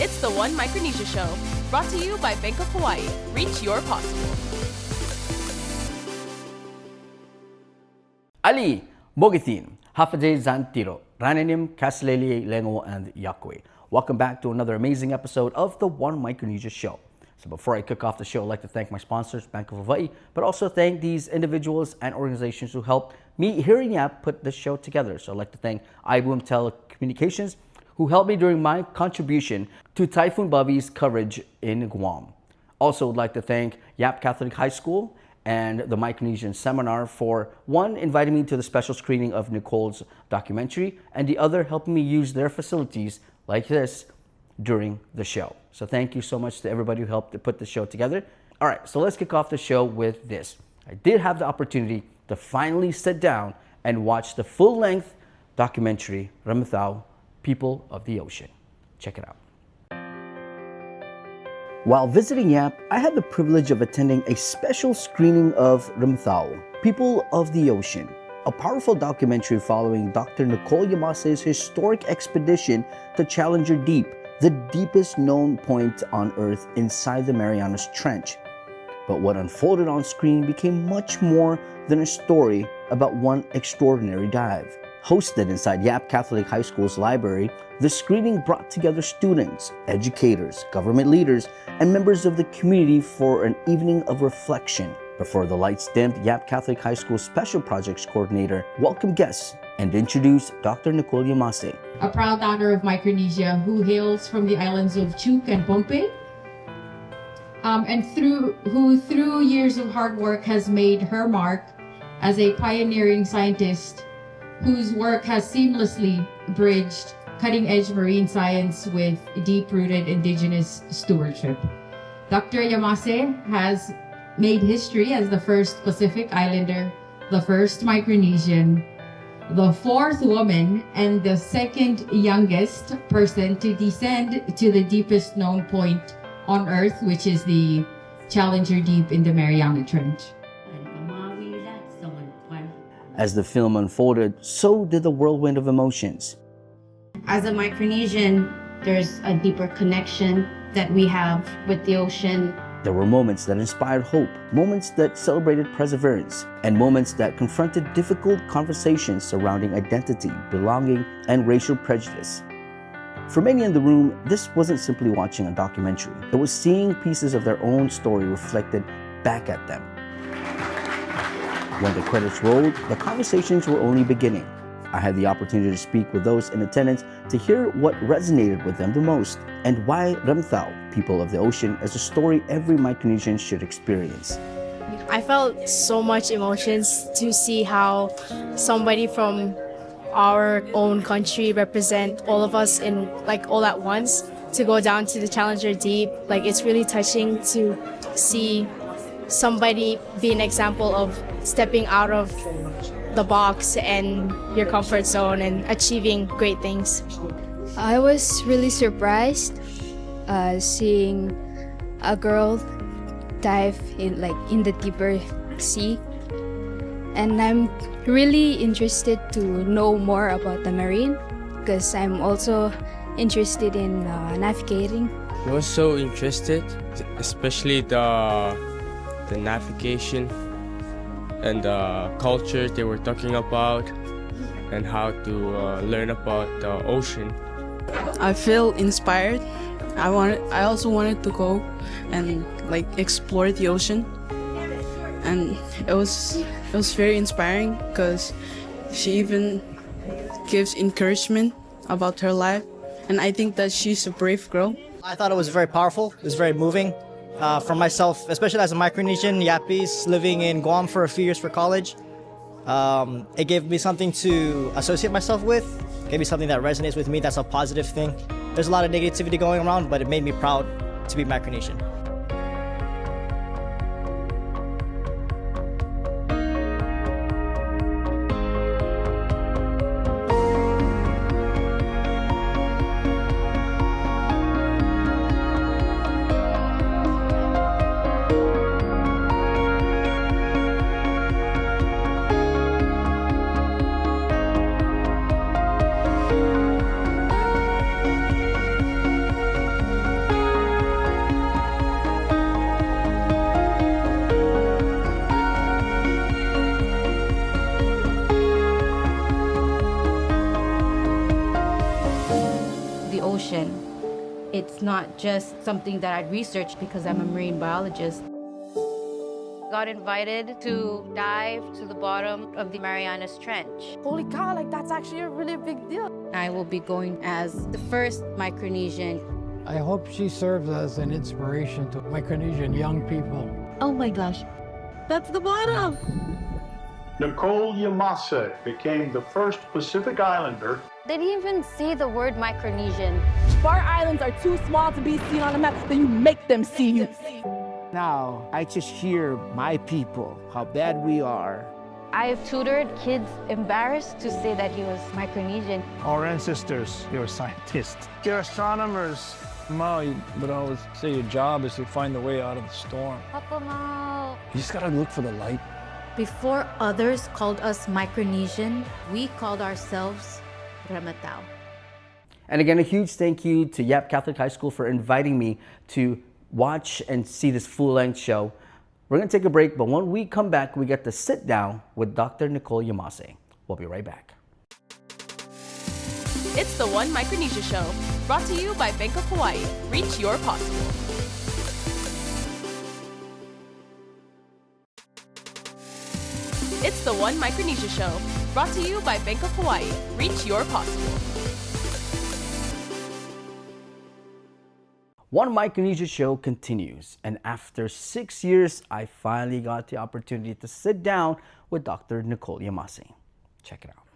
It's the One Micronesia Show, brought to you by Bank of Hawaii. Reach your possible. Ali, Bogitin, Hafade Zantiro, Rananim, Kasleli, Lengo, and Yakwe. Welcome back to another amazing episode of the One Micronesia Show. So before I kick off the show, I'd like to thank my sponsors, Bank of Hawaii, but also thank these individuals and organizations who helped me here in Yap put this show together. So I'd like to thank iBoom Telecommunications, who helped me during my contribution to Typhoon Bobby's coverage in Guam. Also would like to thank Yap Catholic High School and the Micronesian Seminar for one, inviting me to the special screening of Nicole's documentary, and the other helping me use their facilities like this during the show. So thank you so much to everybody who helped to put the show together. All right, so let's kick off the show with this. I did have the opportunity to finally sit down and watch the full-length documentary, Ramathau, People of the Ocean. Check it out. While visiting Yap, I had the privilege of attending a special screening of Ramathau, People of the Ocean, a powerful documentary following Dr. Nicole Yamase's historic expedition to Challenger Deep, the deepest known point on Earth inside the Marianas Trench. But what unfolded on screen became much more than a story about one extraordinary dive. Hosted inside Yap Catholic High School's library, the screening brought together students, educators, government leaders, and members of the community for an evening of reflection. Before the lights dimmed, Yap Catholic High School Special Projects Coordinator welcomed guests and introduced Dr. Nicole Yamase, a proud daughter of Micronesia who hails from the islands of Chuuk and Pohnpei, and through years of hard work has made her mark as a pioneering scientist whose work has seamlessly bridged cutting-edge marine science with deep-rooted indigenous stewardship. Dr. Yamase has made history as the first Pacific Islander, the first Micronesian, the fourth woman, and the second youngest person to descend to the deepest known point on Earth, which is the Challenger Deep in the Mariana Trench. As the film unfolded, so did the whirlwind of emotions. As a Micronesian, there's a deeper connection that we have with the ocean. There were moments that inspired hope, moments that celebrated perseverance, and moments that confronted difficult conversations surrounding identity, belonging, and racial prejudice. For many in the room, this wasn't simply watching a documentary. It was seeing pieces of their own story reflected back at them. When the credits rolled, the conversations were only beginning. I had the opportunity to speak with those in attendance to hear what resonated with them the most and why Ramathau, People of the Ocean, is a story every Micronesian should experience. I felt so much emotions to see how somebody from our own country represent all of us in all at once to go down to the Challenger Deep. It's really touching to see somebody be an example of stepping out of the box and your comfort zone and achieving great things. I was really surprised seeing a girl dive in the deeper sea, and I'm really interested to know more about the marine because I'm also interested in navigating. I was so interested, especially the navigation and the culture they were talking about and how to learn about the ocean. I feel inspired. I also wanted to go and explore the ocean, and it was very inspiring because she even gives encouragement about her life, and I think that she's a brave girl. I thought it was very powerful. It was very moving. For myself, especially as a Micronesian Yapese living in Guam for a few years for college, it gave me something to associate myself with. It gave me something that resonates with me. That's a positive thing. There's a lot of negativity going around, but it made me proud to be Micronesian. the ocean. It's not just something that I researched because I'm a marine biologist. Got invited to dive to the bottom of the Marianas Trench. Holy cow, like that's actually a really big deal. I will be going as the first Micronesian. I hope she serves as an inspiration to Micronesian young people. Oh my gosh, that's the bottom. Nicole Yamase became the first Pacific Islander. They didn't even see the word Micronesian. If our islands are too small to be seen on a map, then you make them see you. Now, I just hear my people, how bad we are. I've tutored kids embarrassed to say that he was Micronesian. Our ancestors, they were scientists. They're astronomers. Ma would always say your job is to find a way out of the storm. Papa Mao. You just gotta look for the light. Before others called us Micronesian, we called ourselves Ramatao. And again, a huge thank you to Yap Catholic High School for inviting me to watch and see this full-length show. We're going to take a break, but when we come back, we get to sit down with Dr. Nicole Yamase. We'll be right back. It's the One Micronesia Show, brought to you by Bank of Hawaii. Reach your possible. It's the One Micronesia Show, brought to you by Bank of Hawaii. Reach your possible. One Micronesia Show continues, and after 6 years, I finally got the opportunity to sit down with Dr. Nicole Yamase. Check it out.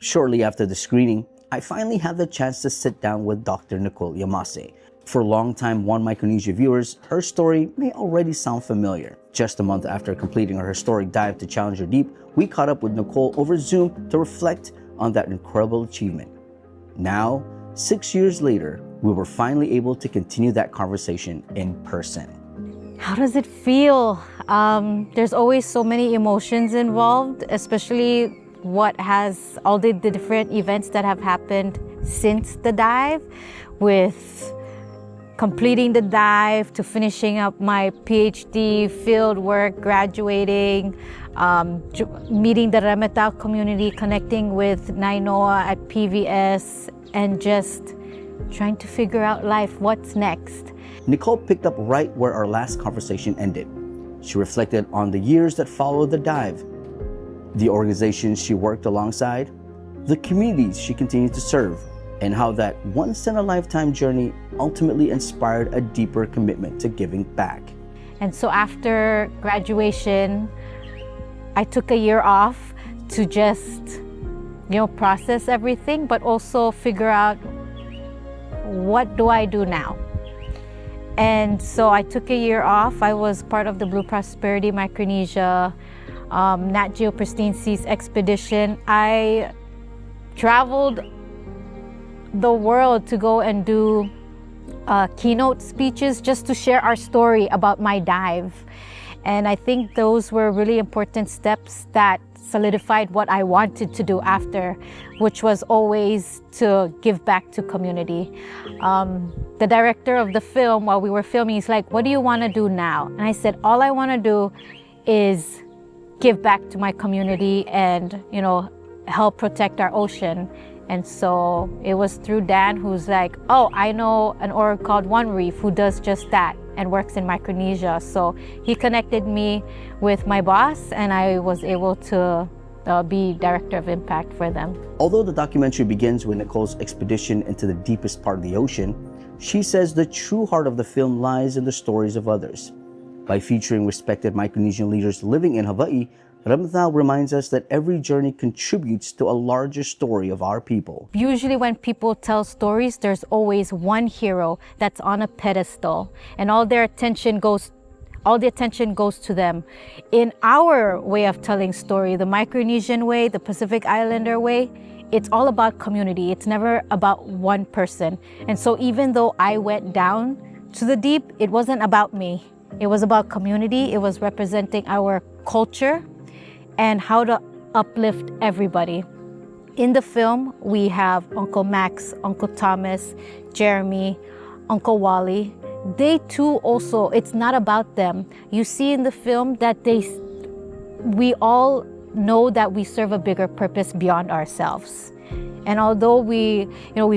Shortly after the screening, I finally had the chance to sit down with Dr. Nicole Yamase. For longtime One Micronesia viewers, her story may already sound familiar. Just a month after completing her historic dive to Challenger Deep, we caught up with Nicole over Zoom to reflect on that incredible achievement. Now, 6 years later, we were finally able to continue that conversation in person. How does it feel? There's always so many emotions involved, especially what has all the different events that have happened since the dive, with completing the dive to finishing up my PhD, field work, graduating, meeting the Ramatao community, connecting with Nainoa at PVS, and just trying to figure out life, what's next. Nicole picked up right where our last conversation ended. She reflected on the years that followed the dive, the organizations she worked alongside, the communities she continued to serve, and how that once-in-a-lifetime journey ultimately inspired a deeper commitment to giving back. And so after graduation, I took a year off to just, process everything, but also figure out, what do I do now? And so I took a year off. I was part of the Blue Prosperity Micronesia Nat Geo Pristine Seas expedition. I traveled the world to go and do keynote speeches just to share our story about my dive. And I think those were really important steps that solidified what I wanted to do after, which was always to give back to community. The director of the film, while we were filming, he's like, what do you want to do now? And I said, all I want to do is give back to my community and, help protect our ocean. And so it was through Dan, who's like, oh, I know an org called One Reef who does just that and works in Micronesia. So he connected me with my boss, and I was able to be director of impact for them. Although the documentary begins with Nicole's expedition into the deepest part of the ocean, she says the true heart of the film lies in the stories of others. By featuring respected Micronesian leaders living in Hawaii, Ramatao reminds us that every journey contributes to a larger story of our people. Usually when people tell stories, there's always one hero that's on a pedestal, and all the attention goes to them. In our way of telling story, the Micronesian way, the Pacific Islander way, it's all about community. It's never about one person. And so even though I went down to the deep, it wasn't about me. It was about community. It was representing our culture and how to uplift everybody. In the film, we have Uncle Max, Uncle Thomas, Jeremy, Uncle Wally. They too also, it's not about them. You see in the film that we all know that we serve a bigger purpose beyond ourselves. And although we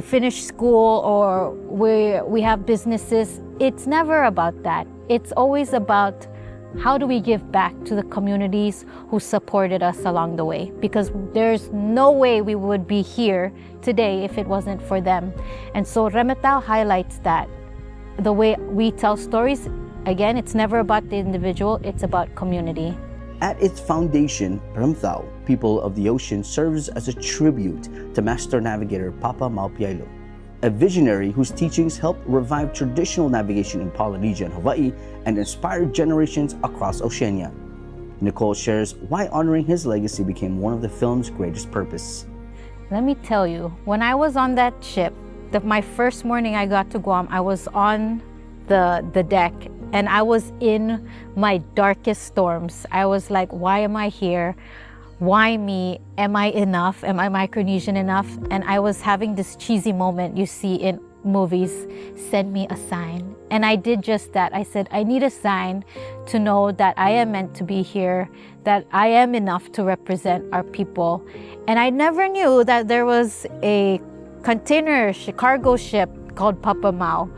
finish school or we have businesses, it's never about that. It's always about how do we give back to the communities who supported us along the way? Because there's no way we would be here today if it wasn't for them. And so Remetao highlights that. The way we tell stories, again, it's never about the individual, it's about community. At its foundation, Remetao, People of the Ocean, serves as a tribute to Master Navigator Papa Maupiailo, a visionary whose teachings helped revive traditional navigation in Polynesia and Hawaii and inspired generations across Oceania. Nicole shares why honoring his legacy became one of the film's greatest purpose. Let me tell you, when I was on that ship, my first morning I got to Guam, I was on the deck and I was in my darkest storms. I was like, why am I here? Why me? Am I enough? Am I Micronesian enough? And I was having this cheesy moment you see in movies, send me a sign. And I did just that. I said, I need a sign to know that I am meant to be here, that I am enough to represent our people. And I never knew that there was a cargo ship called Papa Mau.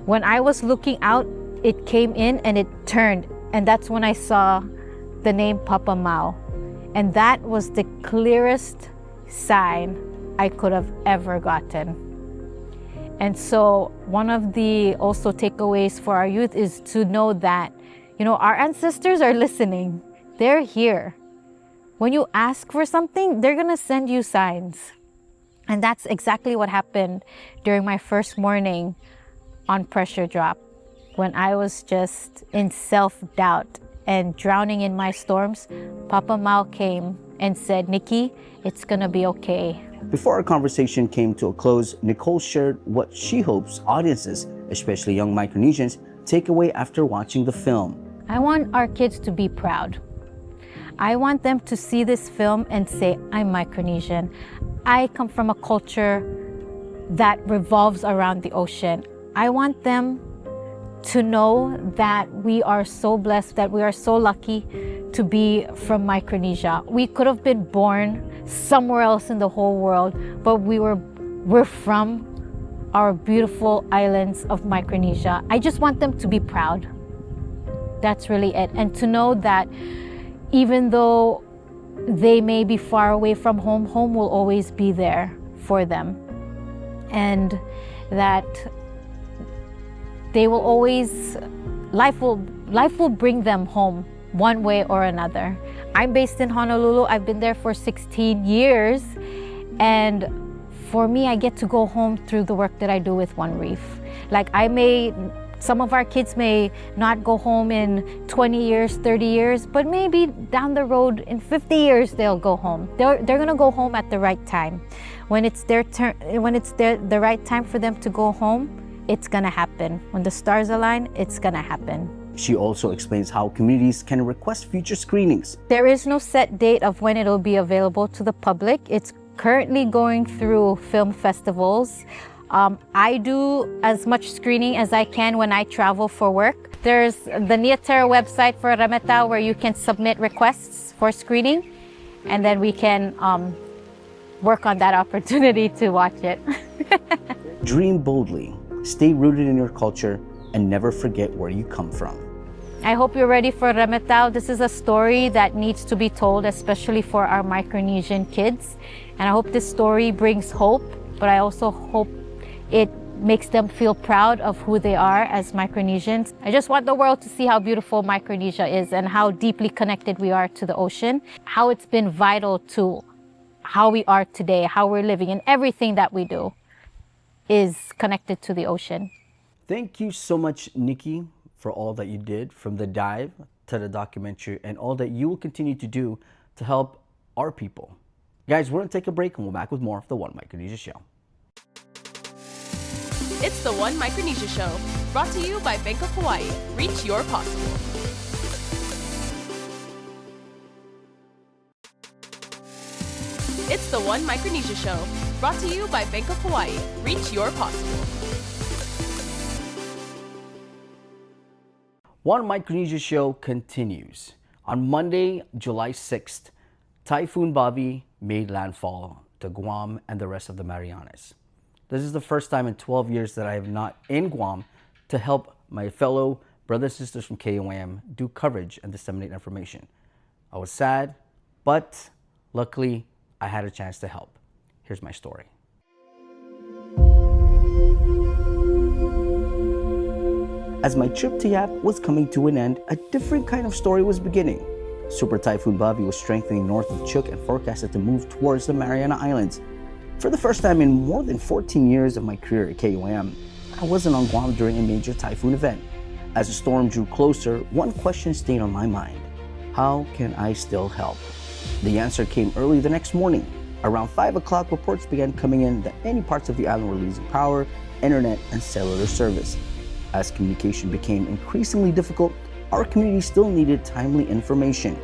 When I was looking out, it came in and it turned. And that's when I saw the name Papa Mau. And that was the clearest sign I could have ever gotten. And so one of the also takeaways for our youth is to know that, our ancestors are listening. They're here. When you ask for something, they're gonna send you signs. And that's exactly what happened during my first morning on Pressure Drop, when I was just in self-doubt and drowning in my storms. Papa Mau came and said, Nikki, it's gonna be okay. Before our conversation came to a close, Nicole shared what she hopes audiences, especially young Micronesians, take away after watching the film. I want our kids to be proud. I want them to see this film and say, I'm Micronesian. I come from a culture that revolves around the ocean. I want them to know that we are so blessed, that we are so lucky to be from Micronesia. We could have been born somewhere else in the whole world, but we're from our beautiful islands of Micronesia. I just want them to be proud. That's really it. And to know that even though they may be far away from home, home will always be there for them. And that they will always, life will bring them home one way or another. I'm based in Honolulu. I've been there for 16 years. And for me, I get to go home through the work that I do with One Reef. Like some of our kids may not go home in 20 years, 30 years, but maybe down the road in 50 years, they'll go home. They're gonna go home at the right time. When it's their turn, when it's the right time for them to go home, it's gonna happen. When the stars align, it's gonna happen. She also explains how communities can request future screenings. There is no set date of when it'll be available to the public. It's currently going through film festivals. I do as much screening as I can when I travel for work. There's the Niatera website for Remetao where you can submit requests for screening, and then we can work on that opportunity to watch it. Dream boldly, stay rooted in your culture, and never forget where you come from. I hope you're ready for Remetao. This is a story that needs to be told, especially for our Micronesian kids. And I hope this story brings hope, but I also hope it makes them feel proud of who they are as Micronesians. I just want the world to see how beautiful Micronesia is and how deeply connected we are to the ocean, how it's been vital to how we are today, how we're living, and everything that we do is connected to the ocean. Thank you so much, Nikki, for all that you did, from the dive to the documentary, and all that you will continue to do to help our people. Guys, we're gonna take a break and we'll be back with more of the One Micronesia Show. It's the One Micronesia Show, brought to you by Bank of Hawaii. Reach your possible. It's the One Micronesia Show, brought to you by Bank of Hawaii. Reach your possible. One Micronesia Show continues. On Monday, July 6th, Typhoon Bobby made landfall to Guam and the rest of the Marianas. This is the first time in 12 years that I have not in Guam to help my fellow brothers and sisters from KOM do coverage and disseminate information. I was sad, but luckily I had a chance to help. Here's my story. As my trip to Yap was coming to an end, a different kind of story was beginning. Super Typhoon Bobby was strengthening north of Chuuk and forecasted to move towards the Mariana Islands. For the first time in more than 14 years of my career at KOM, I wasn't on Guam during a major typhoon event. As the storm drew closer, one question stayed on my mind. How can I still help? The answer came early the next morning. Around 5 o'clock, reports began coming in that many parts of the island were losing power, internet, and cellular service. As communication became increasingly difficult, our community still needed timely information.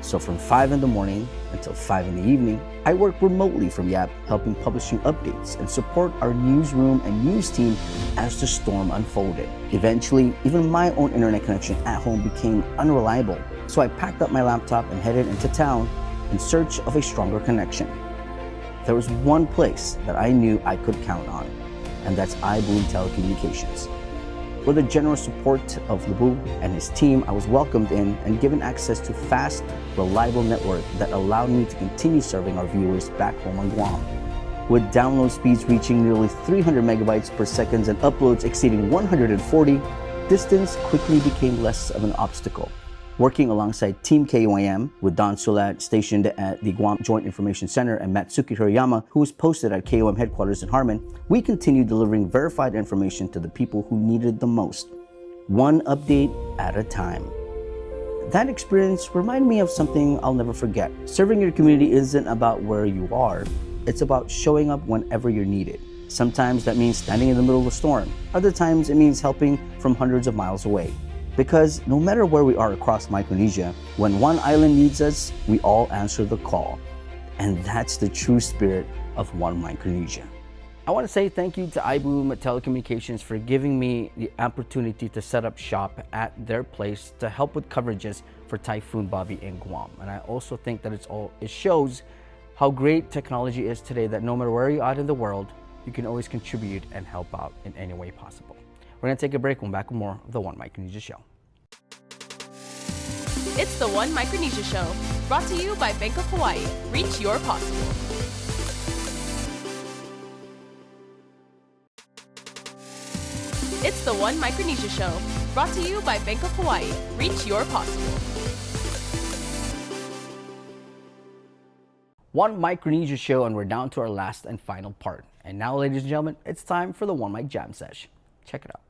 So from 5 in the morning until 5 in the evening, I worked remotely from Yap, helping publishing updates and support our newsroom and news team as the storm unfolded. Eventually, even my own internet connection at home became unreliable, so I packed up my laptop and headed into town in search of a stronger connection. There was one place that I knew I could count on, and that's iBoom Telecommunications. With the generous support of Lebu and his team, I was welcomed in and given access to fast, reliable network that allowed me to continue serving our viewers back home on Guam. With download speeds reaching nearly 300 megabytes per second and uploads exceeding 140, distance quickly became less of an obstacle. Working alongside Team KOM with Don Sulat stationed at the Guam Joint Information Center and Matsuki Hirayama, who was posted at KOM headquarters in Harmon, we continued delivering verified information to the people who needed it the most, one update at a time. That experience reminded me of something I'll never forget. Serving your community isn't about where you are, it's about showing up whenever you're needed. Sometimes that means standing in the middle of a storm. Other times it means helping from hundreds of miles away. Because no matter where we are across Micronesia, when one island needs us, we all answer the call. And that's the true spirit of One Micronesia. I want to say thank you to iBoom Telecommunications for giving me the opportunity to set up shop at their place to help with coverages for Typhoon Bobby in Guam. And I also think that it shows how great technology is today, that no matter where you're at in the world, you can always contribute and help out in any way possible. We're going to take a break. We'll be back with more of the One Micronesia Show. It's the One Micronesia Show, brought to you by Bank of Hawaii. Reach your possible. It's the One Micronesia Show, brought to you by Bank of Hawaii. Reach your possible. One Micronesia Show, and we're down to our last and final part. And now, ladies and gentlemen, it's time for the One Mic Jam Sesh. Check it out.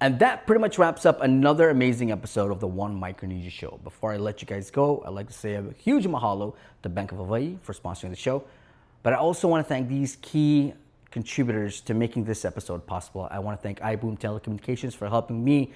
And that pretty much wraps up another amazing episode of the One Micronesia Show. Before I let you guys go, I'd like to say a huge mahalo to Bank of Hawaii for sponsoring the show. But I also want to thank these key contributors to making this episode possible. I want to thank iBoom Telecommunications for helping me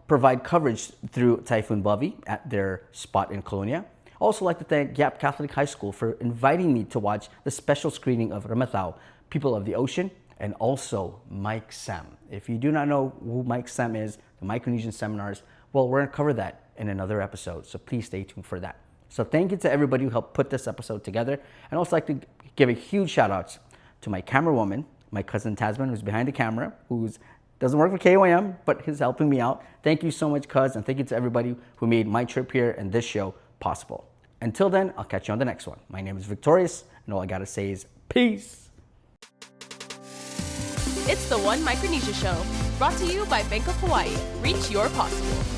provide coverage through Typhoon Bobby at their spot in Colonia. I also like to thank Yap Catholic High School for inviting me to watch the special screening of Ramatao, People of the Ocean, and also Mike Sam. If you do not know who Mike Sam is, the Micronesian Seminars, well, we're gonna cover that in another episode, so please stay tuned for that. So thank you to everybody who helped put this episode together. And also like to give a huge shout out to my camera woman, my cousin Tasman, who's behind the camera, doesn't work for KOM, but is helping me out. Thank you so much, cuz, and thank you to everybody who made my trip here and this show possible. Until then, I'll catch you on the next one. My name is Victorious, and all I gotta say is peace. It's the One Micronesia Show, brought to you by Bank of Hawaii. Reach your possible.